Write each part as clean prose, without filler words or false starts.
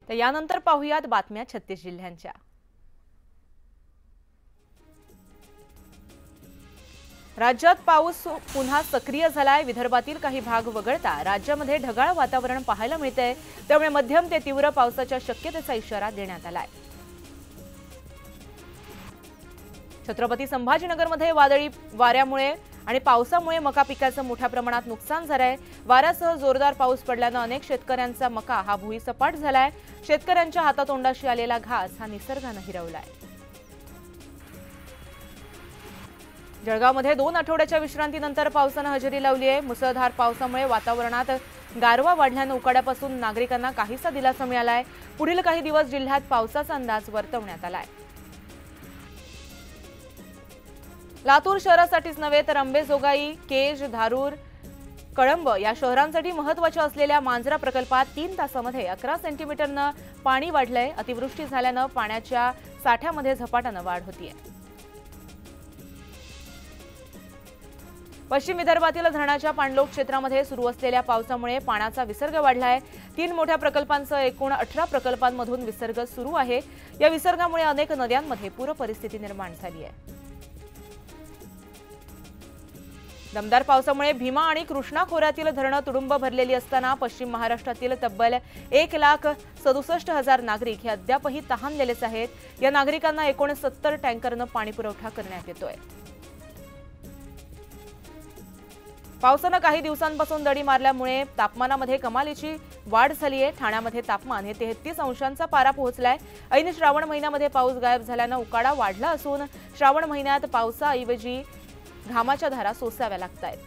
तर यानंतर पाहूयात बातम्या 36 जिल्ह्यांच्या। राज्यात पाऊस पुन्हा सक्रिय झालाय। विदर्भातील काही भाग वगळता राज्यामध्ये ढगाळ वातावरण पाहायला मिळतंय, त्यामुळे मध्यम ते तीव्र पावसाच्या शक्यतेचा इशारा देण्यात आलाय। छत्रपती संभाजीनगरमध्ये वादळी वाऱ्यामुळे आणि पावसामुळे मका पिकाचं मोठ्या प्रमाणात नुकसान झालंय। वाऱ्यासह जोरदार पाऊस पडल्याने अनेक शेतकऱ्यांचा मका हा भुईसपाट झालाय। शेतकऱ्यांच्या हातातोंडाशी आलेला घास हा निसर्गाने हिरवलाय। जळगावमध्ये 2 आठवड्याच्या विश्रांतीनंतर पावसाने हजेरी लावली आहे। मुसळधार पावसामुळे वातावरणात गारवा वाढल्याने उकाड्यापासून नागरिकांना काहीसा दिलासा मिळालाय। पुढील काही दिवस जिल्ह्यात पावसाचा अंदाज वर्तवण्यात आलाय। लातूर शहरासाठीच नव्हे तर अंबेजोगाई, केज, धारूर, कळंब या शहरांसाठी महत्त्वाच्या असलेल्या मांजरा प्रकल्पात 3 तासांमध्ये 11 सेंटीमीटरनं पाणी वाढलंय। अतिवृष्टी झाल्याने पाण्याच्या साठ्यामध्ये झपाट्याने वाढ होतीये। पश्चिम विदर्भातील धरणाच्या पाणलोट क्षेत्रामध्ये सुरू असलेल्या पावसामुळे पाण्याचा विसर्ग वाढलाय। 3 मोठ्या प्रकल्पांसह एकूण 18 प्रकल्पांमधून विसर्ग सुरू आहे। या विसर्गामुळे अनेक नद्यांमध्ये पूर परिस्थिती निर्माण झाली आहे। दमदार पावसामुळे भीमा आणि कृष्णा खोऱ्यातील धरणं तुडुंब भरलेली असताना पश्चिम महाराष्ट्रातील तब्बल 1,67,000 नागरिक हे अद्यापही तहानलेलेच आहेत। या नागरिकांना 69 टँकरनं पाणी पुरवठा करण्यात येतोय। पावसाने काही दिवसांपासून दडी मारल्यामुळे तापमानामध्ये कमालीची वाढ झाली आहे। ठाण्यामध्ये तापमान हे 33 अंशांचा पारा पोहोचलाय। ऐन श्रावण महिन्यामध्ये पाऊस गायब झाल्याने उकाडा वाढला असून श्रावण महिन्यात पावसाऐवजी घामाच्या धारा सोसाव्या लागतायत।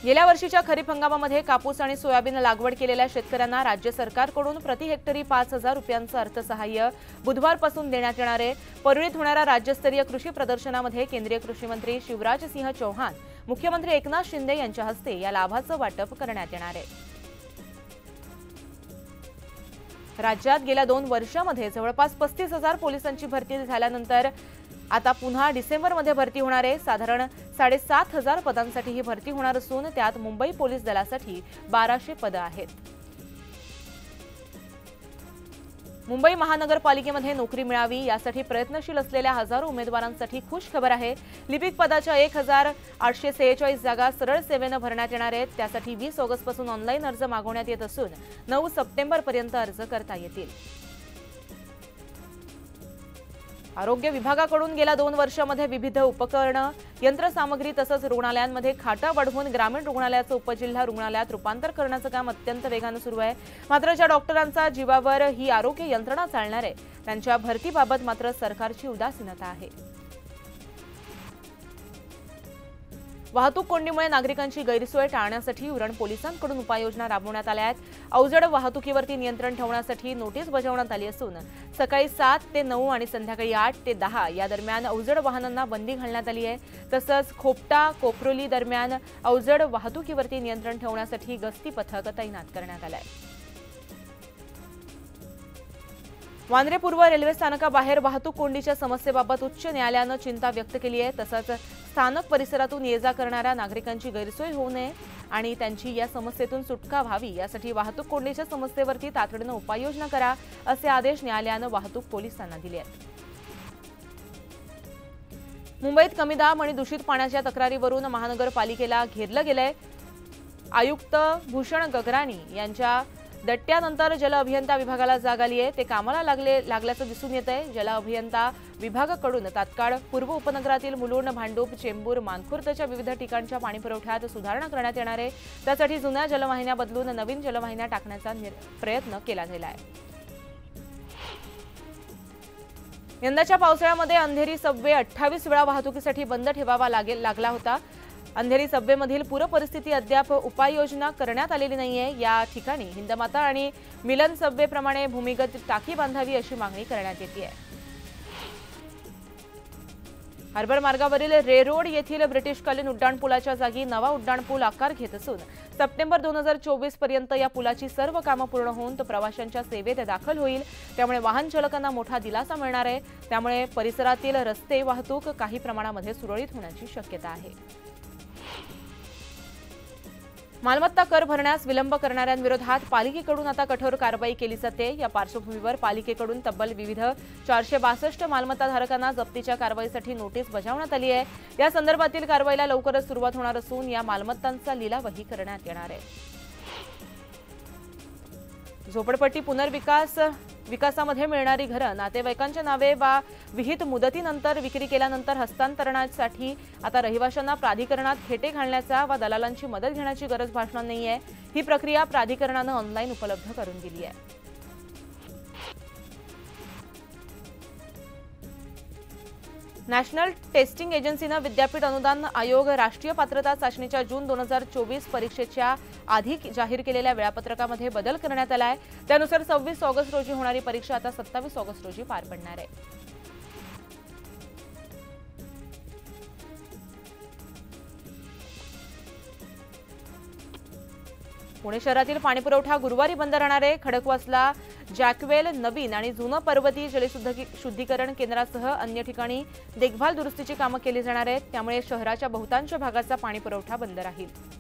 गेल्या वर्षीच्या खरीप हंगामामध्ये कापूस आणि सोयाबीन लागवड केलेल्या शेतकऱ्यांना राज्य सरकारकडून प्रति हेक्टरी 5,000 रुपयांचं अर्थसहाय्य बुधवारपासून देण्यात येणार आहे। परळीत होणाऱ्या राज्यस्तरीय कृषी प्रदर्शनामध्ये केंद्रीय कृषी मंत्री शिवराज सिंह चौहान, मुख्यमंत्री एकनाथ शिंदे यांच्या हस्ते या लाभाचं वाटप करण्यात येणार आहे। राज्यात गेल्या 2 वर्षांमध्ये जवळपास 35,000 पोलिसांची भरती झाल्यानंतर आता पुन्हा डिसेंबरमध्ये भरती होणार आहे। साधारण 7,500 पदांसाठी ही भरती होणार असून त्यात मुंबई पोलीस दलासाठी 1200 पदं आहेत। मुंबई महानगरपालिकेमध्ये नोकरी मिळावी यासाठी प्रयत्नशील असलेल्या हजारो उमेदवारांसाठी खुश खबर आहे। लिपिक पदाच्या 1,846 जागा सरळ सेवेने भरण्यात येणार आहेत। त्यासाठी 20 ऑगस्टपासून ऑनलाईन अर्ज मागवण्यात येत असून 9 सप्टेंबरपर्यंत अर्ज करता येतील। आरोग्य विभागाकडून गेल्या 2 वर्षांमध्ये विविध उपकरणं, यंत्रसामग्री तसंच रुग्णालयांमध्ये खाटा वाढवून ग्रामीण रुग्णालयाचं उपजिल्हा रुग्णालयात रूपांतर करण्याचं काम अत्यंत वेगाने सुरू आहे। मात्र ज्या डॉक्टरांचा जीवावर ही आरोग्य यंत्रणा चालणार आहे त्यांच्या भरतीबाबत मात्र सरकारची उदासीनता आहे। वाहतूक कोंडीमुळे नागरिकांची गैरसोय टाळण्यासाठी उरण पोलिसांकडून उपाययोजना राबवण्यात आल्या आहेत। अवजड वाहतुकीवरती नियंत्रण ठेवण्यासाठी नोटीस बजावण्यात आली असून सकाळी 7 ते 9 आणि संध्याकाळी 8 ते 10 या दरम्यान अवजड वाहनांना बंदी घालण्यात आली आहे। तसंच खोपटा कोपरोली दरम्यान अवजड वाहतुकीवरती नियंत्रण ठेवण्यासाठी गस्ती पथक तैनात करण्यात आलं आहे। वांद्रे पूर्व रेल्वे स्थानकाबाहेर वाहतूक कोंडीच्या समस्येबाबत उच्च न्यायालयाने चिंता व्यक्त केली आहे। तसंच स्थानक परिसरातून ये-जा करणाऱ्या नागरिकांची गैरसोय होऊ नये आणि त्यांची या समस्येतून सुटका व्हावी यासाठी वाहतूक कोंडीच्या समस्येवरती तातडीने उपाययोजना करा असे आदेश न्यायालयाने वाहतूक पोलिसांना दिले आहेत। मुंबईत कमी दाब आणि दूषित पाण्याच्या तक्रारीवरून महानगरपालिकेला घेरलं गेलंय। आयुक्त भूषण गगराणी यांच्या दट्ट्यानंतर जल अभियंता विभागाला जाग आली आहे। ते कामाला लागल्याचं दिसून येत आहे। जल अभियंता विभागाकडून तात्काळ पूर्व उपनगरातील मुलुंड, भांडूप, चेंबूर, मानखुर्दच्या विविध ठिकाणच्या पाणी पुरवठ्यात सुधारणा करण्यात येणार आहे। त्यासाठी जुन्या जलवाहिन्या बदलून नवीन जलवाहिन्या टाकण्याचा प्रयत्न केला गेला आहे। यंदाच्या पावसाळ्यामध्ये अंधेरी सबवे 28 वेळा वाहतुकीसाठी बंद ठेवावा लागला होता। अंधेरी सबवेमधील पूर परिस्थिती अद्याप उपाययोजना करण्यात आलेली नाहीये। या ठिकाणी हिंदमाता आणि मिलन सबवेप्रमाणे भूमिगत टाकी बांधावी अशी मागणी करण्यात येते। हार्बर मार्गावरील रेरोड येथील ब्रिटिशकालीन उड्डाणपुलाच्या जागी नवा उड्डाणपूल आकार घेत असून सप्टेंबर 2024 पर्यंत या पुलाची सर्व कामे पूर्ण होऊन तो प्रवाशांच्या सेवेत दाखल होईल। त्यामुळे वाहन चालकांना मोठा दिलासा मिळणार आहे। त्यामुळे परिसरातील रस्ते वाहतूक काही प्रमाणामध्ये सुरळीत होण्याची शक्यता आहे। मालमत्ता कर भरण्यास विलंब करणाऱ्यांविरोधात पालिकेकडून आता कठोर कारवाई केली जाते। या पार्श्वभूमीवर पालिकेकडून तब्बल विविध 462 मालमत्ताधारकांना जप्तीच्या कारवाईसाठी नोटीस बजावण्यात आली आहे। या संदर्भातील कारवाईला लवकरच सुरुवात होणार असून या मालमत्तांचा लिलावही करण्यात येणार आहे। झोपडपट्टी विकासामध्ये मिळणारी घरं नातेवाईकांच्या नावे वा विहित मुदतीनंतर विक्री केल्यानंतर हस्तांतरणासाठी आता रहिवाशांना प्राधिकरणात खेटे घालण्याचा वा दलालांची मदत घेण्याची गरज भासणार नाहीये। ही प्रक्रिया प्राधिकरणानं ऑनलाईन उपलब्ध करून दिली आहे। नॅशनल टेस्टिंग एजन्सीनं विद्यापीठ अनुदान आयोग राष्ट्रीय पात्रता चाचणीच्या जून 2024 परीक्षेच्या आधी जाहीर केलेल्या वेळापत्रकामध्ये बदल करण्यात आला आहे। त्यानुसार 26 ऑगस्ट रोजी होणारी परीक्षा आता 27 ऑगस्ट रोजी पार पडणार आहे। पुणे शहरातील पाणीपुरवठा गुरुवारी बंद राहणार आहे। खडकवासला जॅकवेल नवीन आणि जुनं पर्वती जलशुद्धीकरण केंद्रासह अन्य ठिकाणी देखभाल दुरुस्तीची कामं केली जाणार आहेत। त्यामुळे शहराच्या बहुतांश भागाचा पाणीपुरवठा बंद राहील।